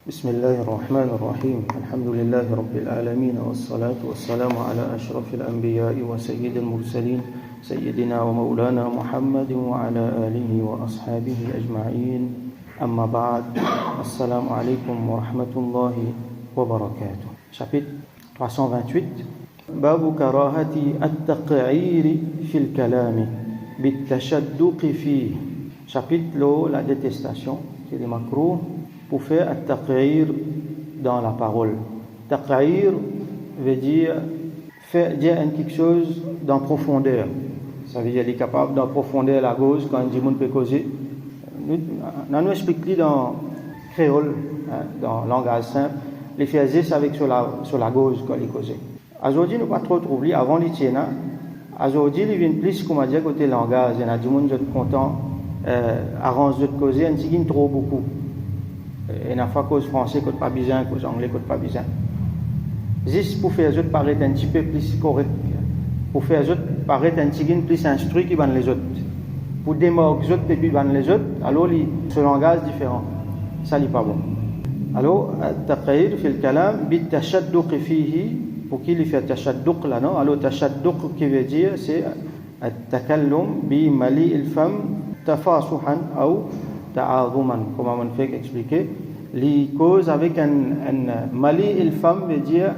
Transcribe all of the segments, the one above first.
بسم الله الرحمن الرحيم الحمد لله رب العالمين والصلاة والسلام على أشرف الأنبياء وسيد المرسلين سيدنا ومولانا محمد وعلى آله وأصحابه أجمعين أما بعد السلام عليكم ورحمة الله وبركاته. Chapitre 328 باب كراهة التقعير في الكلام بالتشدق فيه. Chapitre la détestation, qui est makrouh, pour faire at-taq'ir dans la parole. Taq'ir veut dire faire dire quelque chose dans profondeur. Ça veut dire qu'il est capable d'en profondeur la cause quand il peut causer. Nous expliquons dans créole, dans langage simple, les faire avec sur la cause quand il cause. Aujourd'hui, nous ne pas trop trouver avant les tiens. Aujourd'hui, il vient plus comment dire côté langage. Il y a des gens qui sont contents, arrange de causer, un petit trop beaucoup. Et n'a pas cause français, cause pas bizarre, cause anglais, cause pas bizarre. Juste pour faire les autres paraître un petit peu plus correct, pour faire les autres paraître un petit peu plus instruit qui van les autres, pour démarquer les autres et puis van les autres, alors ce langage différent, ça n'est pas bon. Alors, taq'ir fi al-kalam bi tashadduq fihi, pour qui il fait tashadduq là non? Alors tashadduq qui veut dire c'est at-takallum bi mali al-fam tafasuhan ou ta'azuman, comme on fait expliquer. Les causes avec un mali et le femme veut dire,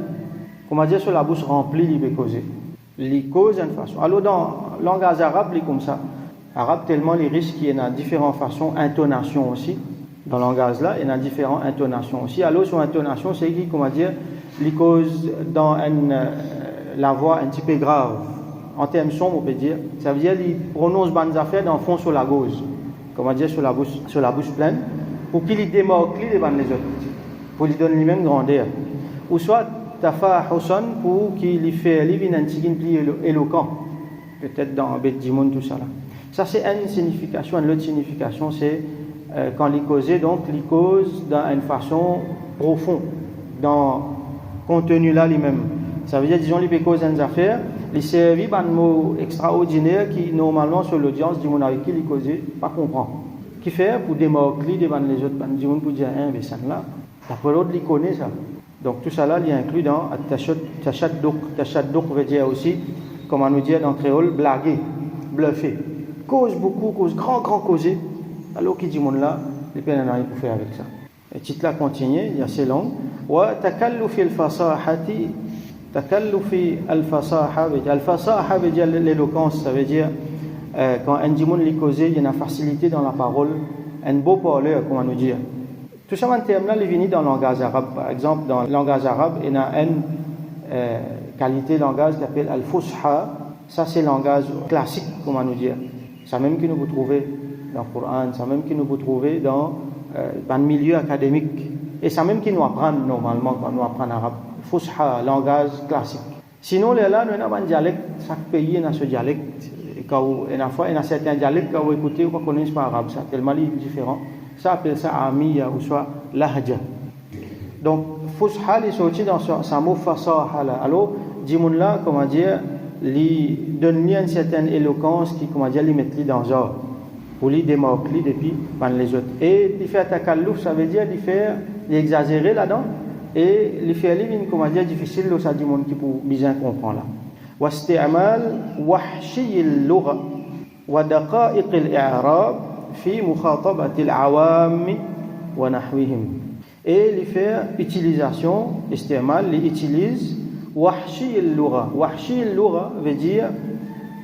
comment dire, sur la bouche remplie, il veut causer. Les causes d'une façon. Alors dans le langage arabe, il est comme ça. Arabe, tellement les risques qu'il y a différentes façons, intonation aussi. Dans le langage là, il y a différentes intonations aussi. Alors sur intonation, c'est qui, comment dire, les causes dans la voix un petit peu grave. En termes sombres, on peut dire. Ça veut dire, il prononce bonnes affaires dans le fond sur la gauche. Comment dire, sur la bouche pleine, pour qu'il y démarque devant les autres, pour lui donner lui-même grandeur. Ou soit, tafahusan, pour qu'il y fait un petit peu plus éloquent, peut-être dans Bet Dimoun, tout ça là. Ça, c'est une signification. L'autre signification, c'est quand il cause, donc, il cause dans une façon profonde, dans le contenu là lui-même. Ça veut dire, disons, il cause des affaires, il servit par un mot extraordinaire qui, normalement, sur l'audience, du monde avec qui il cause, pas comprend. Qui fait pour démarquer devant les autres, du monde pour dire, mais ça là, d'après l'autre, il connaît ça. Donc, tout ça là, il est inclus dans tashadduq. Tashadduq veut dire aussi, comme on nous dit dans créole, blaguer, bluffer. Cause beaucoup, cause grand causer. Alors, qui dit monde là, il n'y a rien pour faire avec ça. Et titre là continue, il y a assez long. Wa takallufi al-fasahati. Takallufi al-fasaha, al-fasaha veut dire l'éloquence, ça veut dire quand un dimoun lit causer, il y a une facilité dans la parole, un beau parleur, comment nous dire. Tout ça, en termes là, il vient dans le langage arabe. Par exemple, dans le langage arabe, il y a une qualité de langage qui s'appelle al-fusha. Ça, c'est le langage classique, comment nous dire. Ça même que nous vous trouvez dans le Coran, ça même que nous vous trouvez dans le milieu académique. Et ça même qui nous apprend normalement quand nous apprenons l'arabe. Fusha, langage classique. Sinon, là, nous avons un dialecte, chaque pays a ce dialecte. Et il y a certains dialectes que vous écoutez, vous ne connaissez pas l'arabe, ça tellement différent. Ça appelle ça amiya ou soit lahja. Donc, Fusha, il est sorti dans ce mot fasaha. Alors, Dimoun là, comment dire, il donne une certaine éloquence qui, comment dire, il met dans le genre. Pour lui démarquer depuis les autres. Et il fait takalluf, ça veut dire il exagérer là-dedans. Et les faire comment dire difficile ça dit monde qui pour bien comprendre là واستعمال وحشي اللغة ودقائق الإعراب في مخاطبة العوام ونحوهم et les faire utilisation استعمال les utilise وحشي اللغة وحشي اللغة veut dire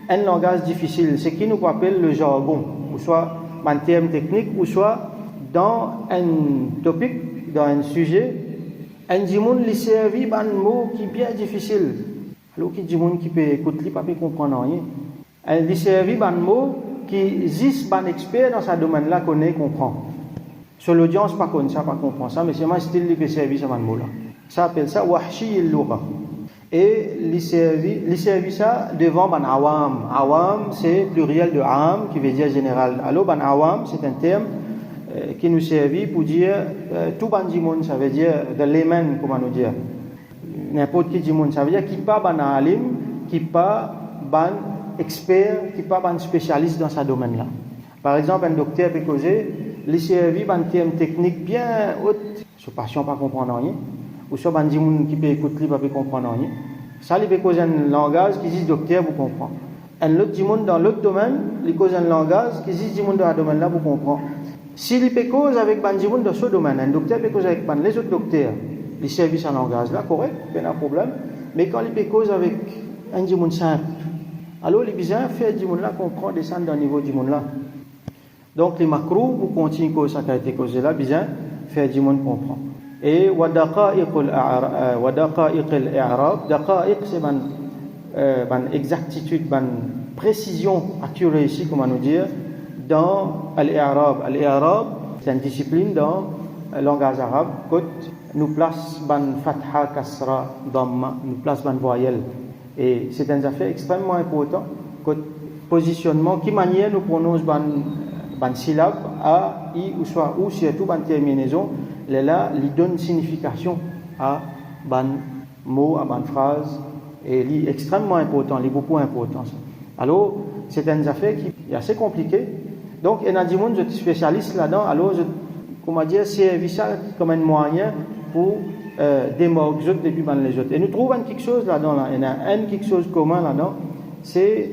un langage difficile ce qui nous appelle le jargon ou soit en termes techniques ou soit dans un topic dans un sujet. Un dimoun li servi un mot qui est bien difficile. Alors qui dimoun qui peut écouter, pas peut comprendre rien. Un li servi un mot qui juste un expert dans ce domaine-là connaît comprend. Sur l'audience pas connaît ça, pas comprend ça, mais c'est un style qui peut servir ce mot-là. Ça appelle ça wahshi al-lugha. Et li servi ça devant un awam. Awam c'est pluriel de am qui veut dire général. Alors un awam c'est un terme qui nous servit pour dire tout bandimoun, ça veut dire de layman, comment nous dire, n'importe qui dimoun, ça veut dire qui pas ban alim, qui pas ban expert, qui pas ban spécialiste dans ce domaine-là. Par exemple, un docteur peut causer, il servit un terme technique bien haut ce patient pas comprendre rien, ou soit ban dimoun qui peut écouter pas peut comprendre rien. Ça il peut causer un langage qui dit docteur pour comprendre. Un autre dimoun dans l'autre domaine, il cause un langage qui dit dimoun dans le domaine là pour comprendre. S'il peut cause avec ban dimoun dans ce domaine, un docteur peut cause avec les autres docteurs, les services en langage là correct, pas de problème, mais quand il peut cause avec un dimoun simple, alors il besoin faire dimoun là comprendre descendre dans le niveau dimoun là. Donc les macros pour continuer cause ça qui a été causé là, besoin faire dimoun comprendre. Et wadaqa'iq al-i'rab, daqa'iq c'est ban exactitude, ban précision, accuracy comment nous dire dans al-i'rab. Al-i'rab c'est une discipline dans le langage arabe que nous place ban fatha, kasra, dhamma, nous place ban voyelle. Et c'est un affaire extrêmement important que positionnement, qui manière nous prononce ban syllabe a, i ou soit ou surtout ban terminaison, là il donne signification à ban mot, à ban phrase, et c'est extrêmement important, c'est beaucoup important. Alors c'est une affaire qui est assez compliquée. Donc il y a des gens qui sont spécialistes là-dedans. Alors comment dire, c'est ça comme un moyen pour démarquer les autres depuis les autres. Et nous trouvons quelque chose là-dedans. Là. Il y a quelque chose de commun là-dedans. C'est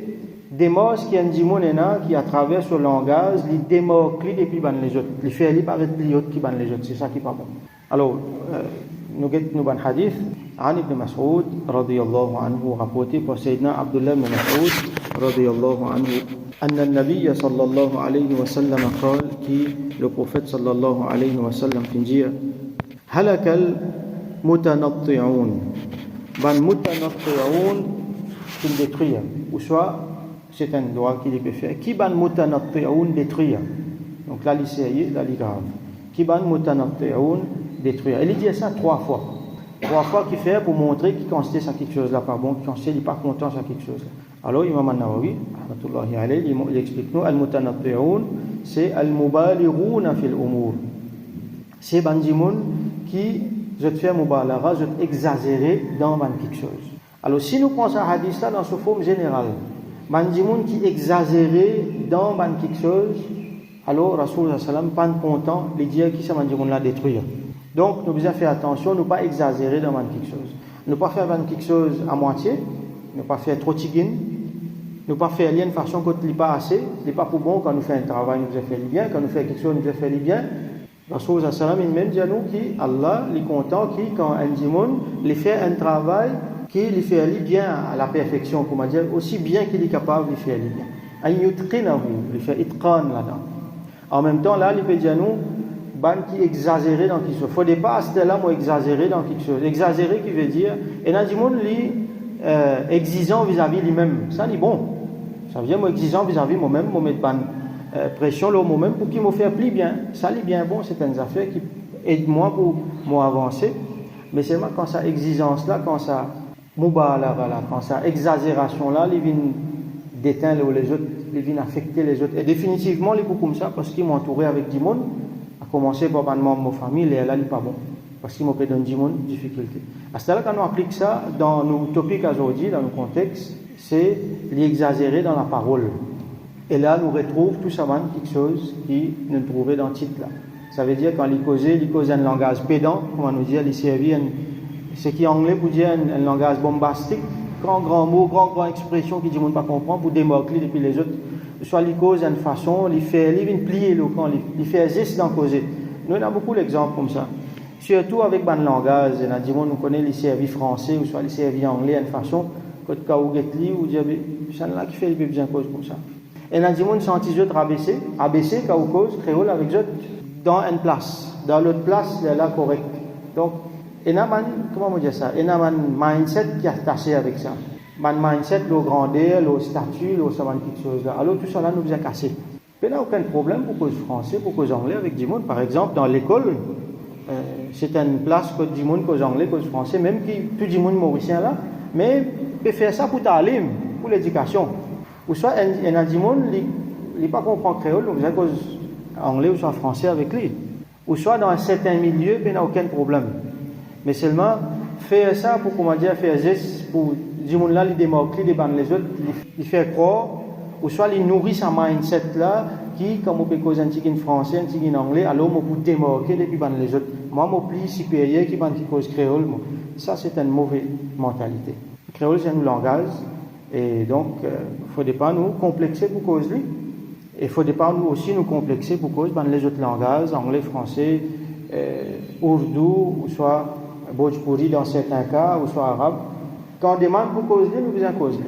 des mots qui y a des gens qui à travers ce langage, ils démarquent depuis les autres. Ils font paraître les autres qui les autres. C'est ça qui est pas bon. Alors nous avons un hadith عن ابن مسعود رضي الله عنه rapporté par Sayyidina Abdullah ibn Mas'ud رضي الله عنه أن النبي صلى الله عليه وسلم قال qui le prophète صلى الله عليه وسلم في dire هلك المتنطعون ban mutanatti'un qui détruire ou soit c'est un droit qu'il peut faire qui ban mutanatti'un détruire donc là il sérieux là il grave qui ban mutanatti'un détruire il dit ça trois fois qu'il fait pour montrer qu'il constate ça quelque chose là pas bon, qu'il constate il pas content ça quelque chose là. Alors Imam An-Nawawi rahmatullahi alayhi il explique nous al-mutanatti'un c'est al-mubalighun fil umur. C'est bandimoun qui je te fais mubalagha, je te exagérer dans quelque chose. Alors si nous prenons ce hadith là dans sa forme générale, bandimoun qui exagérer dans quelque chose, alors Rasul sallam pas content, il dit qui ça bandimoun là détruire. Donc, nous devons faire attention, ne pas exagérer dans quelque chose. Ne pas faire quelque chose à moitié, ne pas faire trop tigine, ne pas faire rien de façon qu'on ne pas assez, ce n'est pas pour bon quand nous faisons un travail, nous devons faire bien, quand nous faisons quelque chose, nous devons faire bien. Rasul sallam il même dit à nous qu'Allah est content quand un dimoun il fait un travail qu'il fait bien à la perfection, comment dire, aussi bien qu'il est capable de faire bien. Un yutqinahu, il fait itqan là-dedans. En même temps, là, il peut dire à nous, qui exagéré dans quelque chose. Il ne faut pas rester là pour exagérer dans quelque chose. Exagérer qui veut dire, et dans le monde, exigeant vis-à-vis lui-même. Ça, c'est bon. Ça veut dire, moi, exigeant vis-à-vis moi-même, moi, mettre pas pression là moi-même pour qu'il me fasse plus bien. Ça, c'est bien bon, c'est une affaire qui aide moi pour moi avancer. Mais seulement quand ça exigence là, quand ça moubalagha là, quand ça exagération là, il vient d'éteindre les autres, il vient affecter les autres. Et définitivement, il est comme ça parce qu'ils m'ont entouré avec du monde. À commencer par un membre de ma famille, et là, il n'est pas bon. Parce qu'il m'a fait donner des difficultés. À ce là quand on applique ça dans nos topics aujourd'hui, dans nos contextes, c'est l'exagérer dans la parole. Et là, nous retrouvons tout ça, quelque chose qui nous trouvait dans le titre là. Ça veut dire quand il cause un langage pédant, comment nous dire, il servit ce qui est anglais pour dire un langage bombastique, grand mot, grand expression qui dit monde pas comprendre pour démoquer depuis les autres. Soit il cause d'une façon, il vient plier le camp, il fait geste d'en causer. Nous avons beaucoup d'exemples comme ça. Surtout avec le langage, nous connaissons les services français ou soit les services anglais d'une façon, quand vous avez ou dire, c'est là qui fait les bien cause comme ça. Et nous avons senti les autres abaisser quand vous cause, créole avec eux dans une place. Dans l'autre place, il est là correct. Donc, il y a comment on dit ça? Il y a un mindset qui est attaché avec ça. Man mindset, le grandeur, le statut, le savoir quelque chose là. Alors tout ça là nous a cassé. Il n'y a aucun problème pour cause français, pour cause anglais avec du monde. Par exemple, dans l'école, c'est une place que du monde, cause anglais, cause français, même qui tout du monde mauricien là, mais peut faire ça pour ta'alim, pour l'éducation. Ou soit il y a du monde il n'est pas comprend créole, donc c'est cause anglais ou soit français avec lui. Ou soit dans un certain milieu, il n'y a aucun problème. Mais seulement faire ça pour comment dire, faire geste pour du monde là, il démarque les autres, il fait croire, ou soit il nourrit sa mindset là, qui, comme on peut causer un petit français, un petit anglais, alors on peut démarquer depuis les autres. moi, mon pli supérieur qui cause créole, ça c'est une mauvaise mentalité. Le créole, c'est un langage, et donc, il ne faudrait pas nous complexer pour cause lui. Et il ne faudrait pas nous aussi nous complexer pour cause les autres langages, anglais, français, ourdou, ou soit bhojpuri dans certains cas, ou soit arabe. Quand on demande pour cause lui, nous faisons cause lui.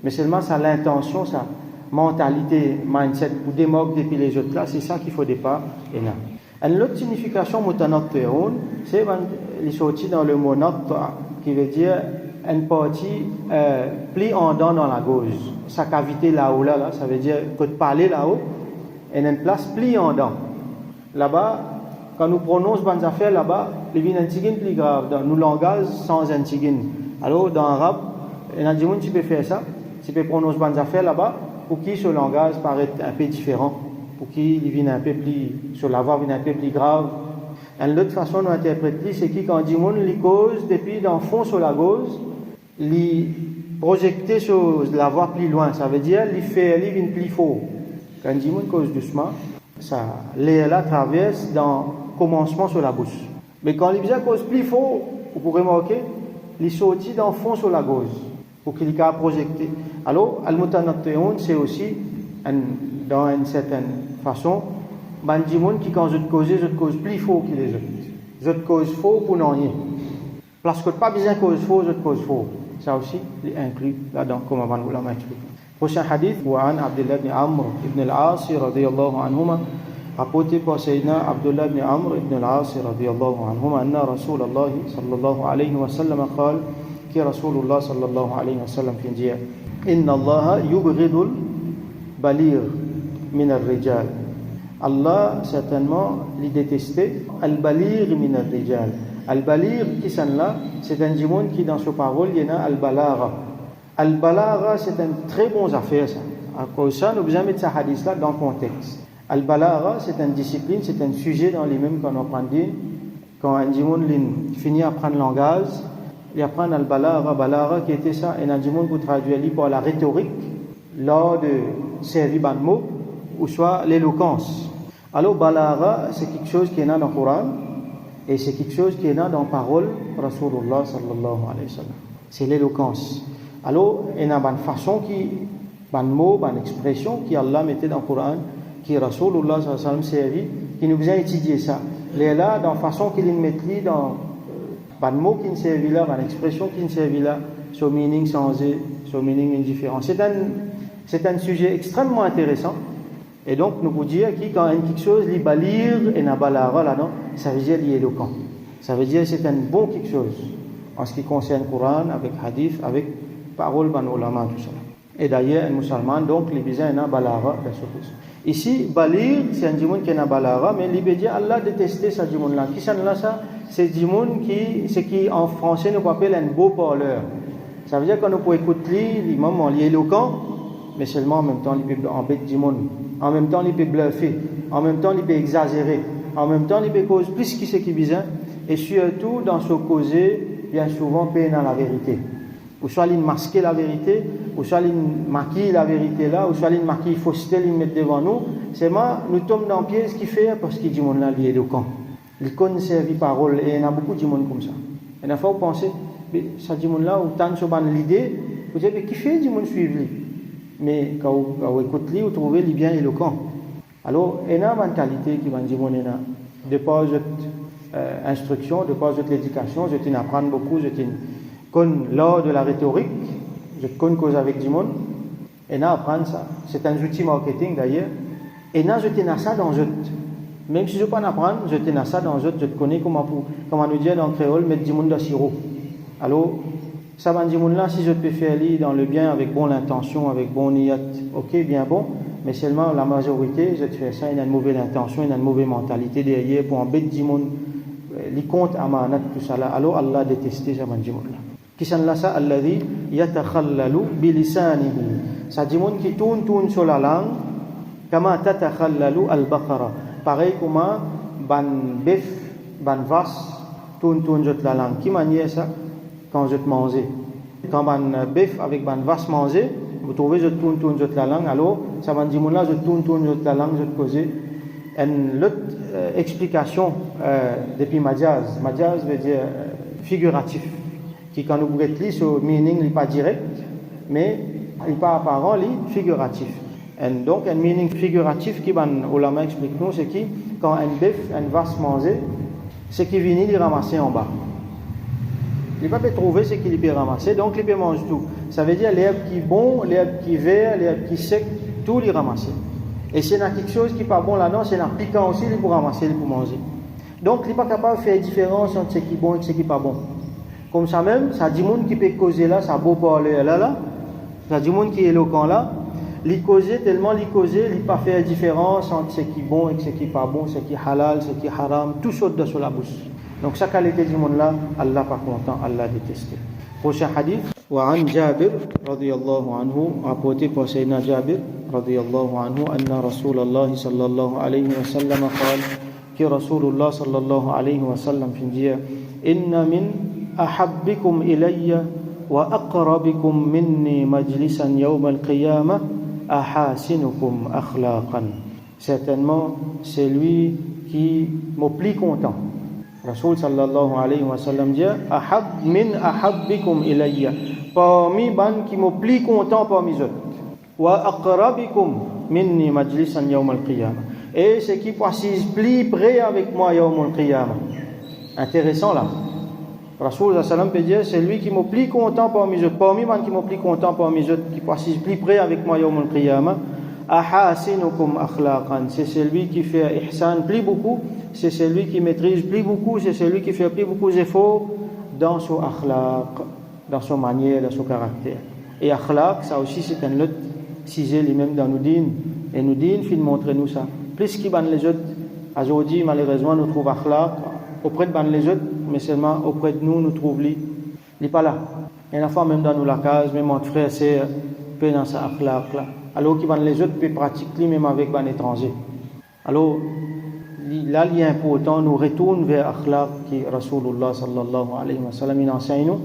Mais seulement ça l'intention, ça mentalité, mindset, pour démoquer depuis les autres là, c'est ça qu'il ne faudrait pas. Une autre signification mutanatti'un, c'est les sorties dans le mot natta, qui veut dire une partie pli en dents dans la gauche. Sa cavité là-haut, là, ça veut dire que de parler là-haut, et une place pli en dents. Là-bas, quand nous prononçons bonnes affaires là-bas, il y a un tigin plus grave. Dans nos langages, sans un tigin. Alors, dans l'arabe, il y a un tigin, tu peux faire ça. Tu peux prononcer bonnes affaires là-bas, pour qui ce langage paraît un peu différent. Pour qui il vient un peu plus, sur la voix vient un peu plus grave. Une autre façon d'interpréter, c'est que quand on dit les causes, depuis dans le fond sur la gauche, les projeter sur la voix plus loin. Ça veut dire, les faire, les vient plus fort. Quand on dit cause doucement, ça, l'air là traverse dans commencement sur la bouche. Mais quand les cause plus fort, vous pourrez remarquer, les sorties dans le fond sur la gauche, pour qu'il y ait projeté. Alors, al-mutanatti'un, c'est aussi, dans une certaine façon, des gens qui, quand je cause plus fort que les autres. Je cause fort pour non rien. Parce que pas besoin de cause fort, je cause fort. Ça aussi, est inclus là-dedans, comme avant nous l'avons expliqué. Prochain hadith, وعن عبد الله بن عمرو بن العاص رضي الله عنهما rapporté par Sayyidina Abdullah ibn Amr ibn al-As radiyallahu anhuma anna Rasulullah sallallahu alayhi wa sallam قال que Rasulullah sallallahu alayhi wa sallam fait dire inna Allah yubghidul balir min al-rijal. Allah certainement les détestait al-balir min al-rijal. Al-balir qui sont là, c'est un djimoun qui dans sa parole il y a al-balara. Al-balara c'est une très bonne affaire ça. À cause de ça, nous devons mettre ce hadith là dans le contexte. Al-balara c'est une discipline, c'est un sujet dans les mêmes qu'on apprend quand un djimoun finit à apprendre le langage, il apprend al-balara, balara qui était ça, et un djimoun pour traduire par la rhétorique, l'art de servir ban mot, ou soit l'éloquence. Alors balara c'est quelque chose qui est dans le Coran. Et c'est quelque chose qui est là dans la parole Rasulullah sallallahu alayhi wa sallam. C'est l'éloquence. Alors, il y a une façon qui, un mot, une expression qui Allah mettait dans le Coran, qui Rasulullah sallallahu alayhi wa sallam servi, qui nous a étudié ça. Il est là dans la façon qu'il mettait dans un mot qui nous servi là, une expression qui nous servi là, son meaning changé, son meaning indifférent. C'est un sujet extrêmement intéressant. Et donc, nous pouvons dire que quand il y a quelque chose, li balir et na balara là-dedans, ça veut dire li éloquent. Ça veut dire que c'est un bon quelque chose en ce qui concerne le Coran, avec hadith, avec parole ban ulama, tout ça. Et d'ailleurs, un musulman, donc, les bisans na balara dans ce cas. Ici, balir, c'est un djimoun qui est na balara, mais li dire Allah détestait ce djimoun-là. Qui c'est là ça? C'est djimoun qui en français nous appelle un beau parleur. Ça veut dire qu'on peut écouter l'imam en éloquent, mais seulement en même temps, il peut embêter djimoun. En même temps, il peut bluffer. En même temps, il peut exagérer. En même temps, il peut causer plus qui c'est qui bizarre. Et surtout, dans ce causer, bien souvent, peine à la vérité. Ou soit il masquer la vérité, ou soit il maquille la vérité là, ou soit il maquille fausseté, il met devant nous. C'est moi, nous tombons dans le pied, ce qu'il fait, parce qu'il dit, mon là, il est éloquent. Il connaît servir parole, et il y en a beaucoup de monde comme ça. Et il faut penser, ça dit, mon là, ou tant sur l'idée, vous dites, mais qui fait, dit, mon suivre lui? Mais quand vous écoutez, vous trouvez les bien éloquents. Alors, il y a une mentalité qui va dire, de par votre instruction, de par votre éducation, je t'en apprends beaucoup, je t'en connais l'art de la rhétorique, je connais cause avec du monde, et là, apprendre ça. C'est un outil marketing d'ailleurs. Et là, je t'en ça dans eux. Même si je ne peux pas apprendre, je t'en ça dans eux, je te connais comment nous dire dans le créole, mettre du monde dans sirop. Alors, ça va dire là, si je peux faire lire dans le bien avec bonne intention, avec bon niyat, ok, bien bon, mais seulement la majorité, je te fais ça, il y a une mauvaise intention, il y a une mauvaise mentalité derrière pour embêter du monde, les comptes amanat, tout ça là. Alors Allah détestait ça, man là. Qui s'en là ça, alladhi yatakhallalu bilisanihi. Ça dit monde qui tourne sur la langue, kama tatakhallalu al-baqara. Pareil comme ban bœuf, ban vache, tourne sur la langue. Qui manière ça? Quand je te mangeais. Quand un bœuf avec une vache manger, vous trouvez je tourne sur la langue, alors ça va dire là, je tourne sur la langue, je te causais. L'autre explication depuis majaz. Majaz veut dire figuratif. Qui quand nous pouvons lire sur meaning, il n'est pas direct, mais il n'est pas apparent, il est figuratif. Donc, un meaning figuratif qui, ulama explique nous, c'est qui, quand un bœuf, un va se manger, c'est qu'il vient il ramasser en bas. Il ne peut pas trouver ce qu'il peut ramasser, donc il peut manger tout. Ça veut dire l'herbe qui est bon, l'herbe qui est vert, l'herbe qui est sec, tout il ramasser. Et s'il y a quelque chose qui n'est pas bon là-dedans, c'est piquant aussi, il peut ramasser, il peut manger. Donc, il n'est pas capable de faire la différence entre ce qui est bon et ce qui n'est pas bon. Comme ça même, ça dit monde qui peut causer là, ça beau parler là, ça dit monde qui est éloquent là, il causer tellement il causer, il pas faire la différence entre ce qui est bon et ce qui n'est pas bon, ce qui est halal, ce qui est haram, tout saute de sur la bouche. Donc sa qualité du monde là, Allah pas content, Allah détesté. Prochain hadith, وعن جابر رضي الله عنه rapporté par Sayyidina Jabir رضي الله عنه أن رسول الله صلى الله عليه وسلم قال que Rasulullah صلى الله عليه وسلم في dire إن من أحبكم إلي وأقربكم مني مجلسا يوم القيامة أحاسنكم أخلاقا. Certainement, c'est lui qui me plus content. Rasul sallallahu alayhi wa sallam dit ahab min ahabbikum ilayya, parmi ban qui me plus content parmi eux, wa aqrabikum minni majlisan yawm al-qiyamah, et c'est qui passent plus près avec moi yawm al-qiyamah. Intéressant là. Rasul sallallahu alayhi wa sallam peut dire c'est lui qui me plus content parmi eux, parmi ban qui me plus content parmi eux, qui passent plus près avec moi yawm al-qiyamah. Ahasinukum akhlaqan, c'est celui qui fait ihsan plus beaucoup, c'est celui qui maîtrise plus beaucoup, c'est celui qui fait plus beaucoup d'efforts dans son akhlaq, dans son manière, dans son caractère. Et akhlaq, ça aussi c'est un autre sujet lui-même dans nos dînes. Et nos dînes, il montre nous ça. Plus qu'ils ban les autres, aujourd'hui malheureusement nous trouvons akhlaq auprès de ban les autres, mais seulement auprès de nous trouvons lui. Il n'est pas là. Et la fois même dans nous la case, même entre frères et sœurs, peu dans sa akhlaq là. Alors qui les autres peuvent pratiquer même avec les étrangers. Alors là il est important nous retourne vers akhlaq qui Rasulullah sallallahu alayhi wa sallam il enseigne nous,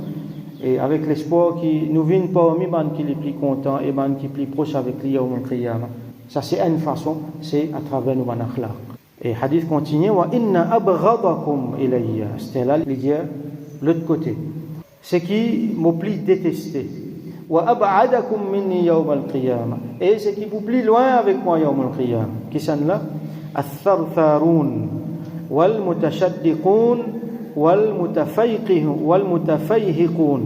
et avec l'espoir qui nous vient parmi ban qui les plus contents et ban qui plus proche avec lui au qiyamah. Ça c'est une façon, c'est à travers nos akhlaq. Et hadith continue wa inna abghadakum ilayya, c'est là il dit l'autre côté, c'est qui m'a plus détesté. Wa ab'adakum minni yawm al-qiyamah, et c'est qui vous plus loin avec moi yawm al-qiyamah. Qui sont là? Al-thartharun wal mutashaddiqun wal mutafayhiqun.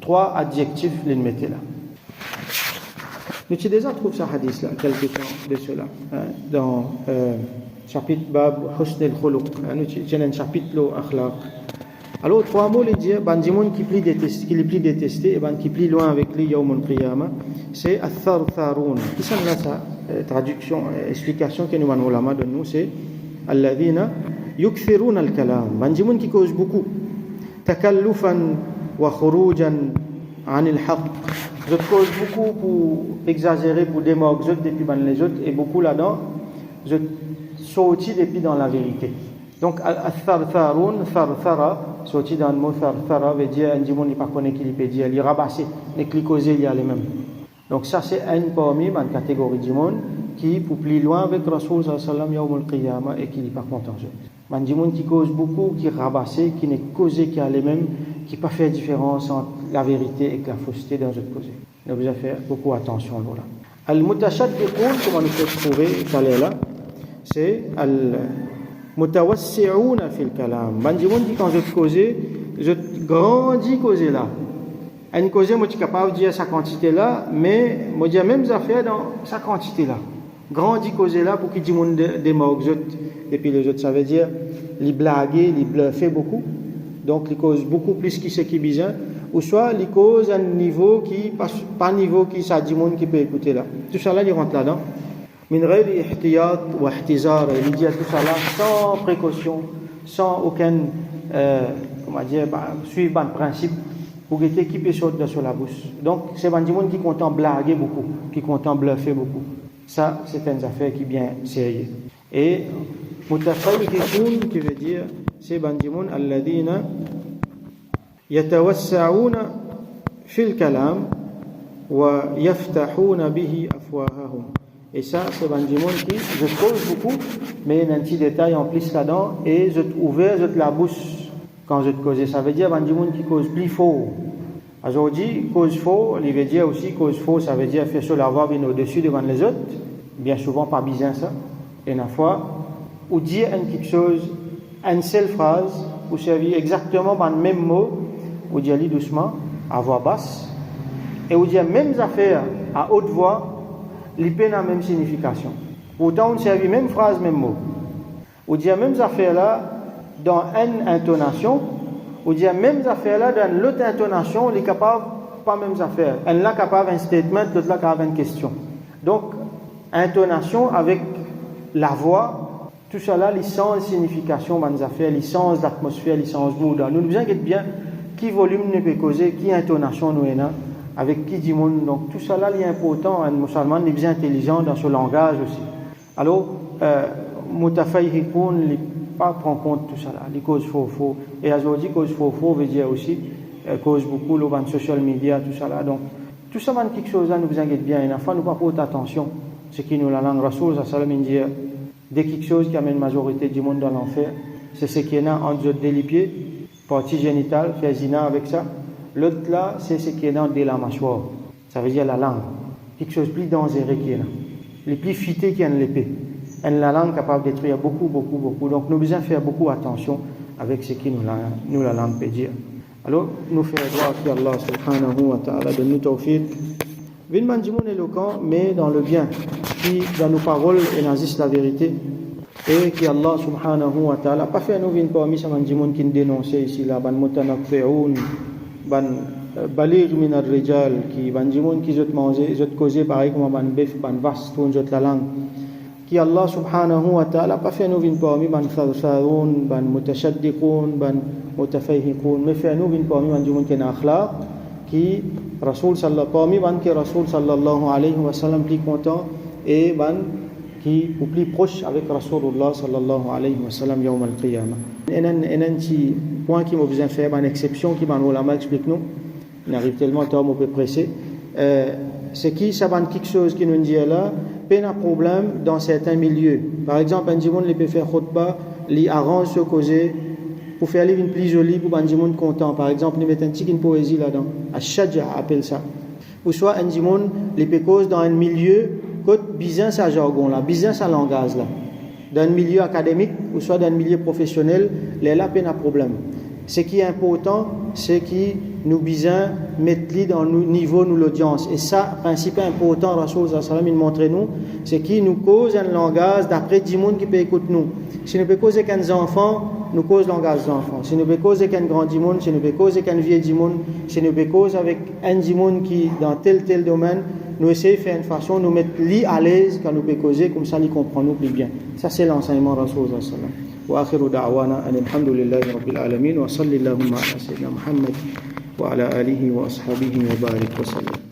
Trois adjectifs les mettez là. Nous avons déjà trouvé ce hadith là, quelques temps de cela, dans chapitre Bab Husn al-Khuluq. Nous avons un chapitre akhlaq. Alors, trois mots, les dire, ban dimon qui est plus détesté et ban qui est plus loin avec lui, yawm al-qiyamah, c'est al-thartharun. Qui sont là, sa traduction, explication que nous avons ulama de nous, c'est alladhina yukthiruna al-kalam. Ban dimon qui cause beaucoup. Takallufan wa khurujan an al-haq. Je cause beaucoup pour exagérer, pour démorguer depuis ban les autres, et beaucoup là-dedans, je sortis depuis dans la vérité. Donc, al-thartharun, tharthara, sorti dans le mot tharthara, veut dire un dimon n'est pas connu qu'il peut dire, il rabassé, les clicoser, il y a les mêmes. Donc, ça, c'est un parmi une catégorie de dimon qui, pour plus loin avec Rasul sallallahu alayhi wa sallam, yawm al-qiyamah, et qui n'est pas content. Un dimon qui cause beaucoup, qui rabassé, qui n'est causé, qui a les mêmes, qui n'a pas fait la différence entre la vérité et la fausseté dans notre causé. Donc, vous avez fait beaucoup attention là. Al-mutashaddiqun, comment nous peut trouver, ça là, c'est mutawassi'una fil kalam. Bandimon dit quand je te cause, je grandis causer là. Une cause, moi je suis capable de dire sa quantité là, mais moi je dis même affaires dans sa quantité là. Grandis causer là pour qu'il dit mon démorgue et puis les autres, ça veut dire les blaguer, les bluffer beaucoup. Donc les cause beaucoup plus qui c'est qui besoin, ou soit les cause à un niveau qui pas niveau qui ça dit monde qui peut écouter là. Tout ça là il rentre là-dedans. Min ghayri ihtiyat wa ihtizar, il dit tout ça là sans précaution, sans aucun suivre un principe pour guetter qui peut sauter sur la bouche. Donc c'est un monde qui content blaguer beaucoup, qui content bluffer beaucoup. Ça c'est une affaire qui bien sérieux. Et mutafayyiqun qui veut dire c'est bandimun alladhina yatawassa'una fil kalam wa yaftahuna bihi afwahahum. Et ça, c'est un monde qui, je cause beaucoup, mais il y a un petit détail en plus là-dedans, et je ouvert la bouche quand je te causais. Ça veut dire un monde qui cause plus faux. Aujourd'hui, cause faux, il veut dire aussi cause faux, ça veut dire faire sur la voix au-dessus devant les autres, bien souvent pas bien ça, et une fois, ou dire quelque chose, une seule phrase, ou servir exactement par le même mot, ou dire doucement, à voix basse, et ou dire même affaires à haute voix, les peines à même signification. Pourtant, on servit même phrase, même mot. Ou dire même affaires là dans une intonation, ou dire même affaires là dans l'autre intonation, on est capable, pas même affaires. Un là capable un statement, l'autre là capable une question. Donc, intonation avec la voix, tout ça là, licence, signification, bonnes affaires, licence d'atmosphère, licence mood. Nous nous inquiétons bien qui volume nous peut causer, qui intonation nous est là, avec qui dit monde. Donc, tout ça là, il est important. Un musulman est bien intelligent dans ce langage aussi. Alors, mutafayhikoun, il pas prendre compte tout ça là, les causes faux. Et aujourd'hui, cause faux veut dire aussi, cause beaucoup, le social media, tout ça là. Donc, tout ça, c'est quelque chose là, nous vous inquiétez bien. Il faut nous pas porter attention. Ce qui nous la langue Rasoul, ça sallam dit, dès quelque chose qui amène la majorité du monde dans l'enfer, c'est ce qui est là entre les pieds, partie génitale, faire zina avec ça. L'autre là, c'est ce qui est dans la mâchoire. Ça veut dire la langue. Quelque chose de plus dangereux qui est là. Les plus fités qui ont l'épée. Et la langue capable de détruire beaucoup. Donc nous devons faire beaucoup attention avec ce qui nous la langue peut dire. Alors, nous faisons droit à Allah subhanahu wa ta'ala de nous tawfiq. Vinman Jimoun éloquent, mais dans le bien, qui dans nos paroles énazisse la vérité. Et qui Allah subhanahu wa ta'ala, pas fait nous vin parmi ces Jimoun qui nous dénonçait ici là, ban mutanaqfi'oun, ban balir min ar-rijal, qui ban Jimoun qui zot manger, zot causer pareil comme ban bef, ban vaste, pour zot la langue. Qui Allah subhanahu wa ta'ala pas fait nous vin parmi ban thartharoun, ban mutashaddiqoun, ban mutafayhiqoun, mais fait nous vin parmi ban Jimoun qui n'a akhlaq, qui Rasoul sallallahu alayhi wa sallam plus content et ban qui ou plus proche avec Rasulullah sallallahu alayhi wa sallam yawm al-qiyamah. Un petit point qui m'a besoin de faire, une exception qui m'a ulama explique nous, il arrive tellement tard, on peut presser. C'est qui ça va quelque chose qui nous dit là, peine à problème dans certains milieux. Par exemple, un dimon il peut faire khutbah, il arrange ce causer pour faire une plus jolie pour un dimon content. Par exemple, il met un petit une poésie là-dedans. Ash-Shajja appelle ça. Ou soit un dimon il peut cause dans un milieu côte bizarre sa jargon là, bizarre sa langage là. Dans un milieu académique ou soit dans un milieu professionnel, il a peine à problème. Ce qui est important, c'est que nous bisons mettre dans le niveau de l'audience. Et ça, principe important, Rasoul sallam il montre nous, c'est qu'il nous cause un langage d'après 10 monde qui peut écouter nous. Si nous peut causer qu'un enfant, nous cause langage d'enfant. Si nous peut causer qu'un grand monde, si nous peut causer qu'un vieux monde, si nous peut causer avec un monde qui dans tel domaine, nous essayons de faire une façon, nous mettre lui à l'aise quand nous peut causer, comme ça, il comprend nous plus bien. Ça, c'est l'enseignement Rasoul sallam. وآخر دعوانا أن الحمد لله رب العالمين وصلى اللهم على سيدنا محمد وعلى آله وأصحابه وبارك وسلم.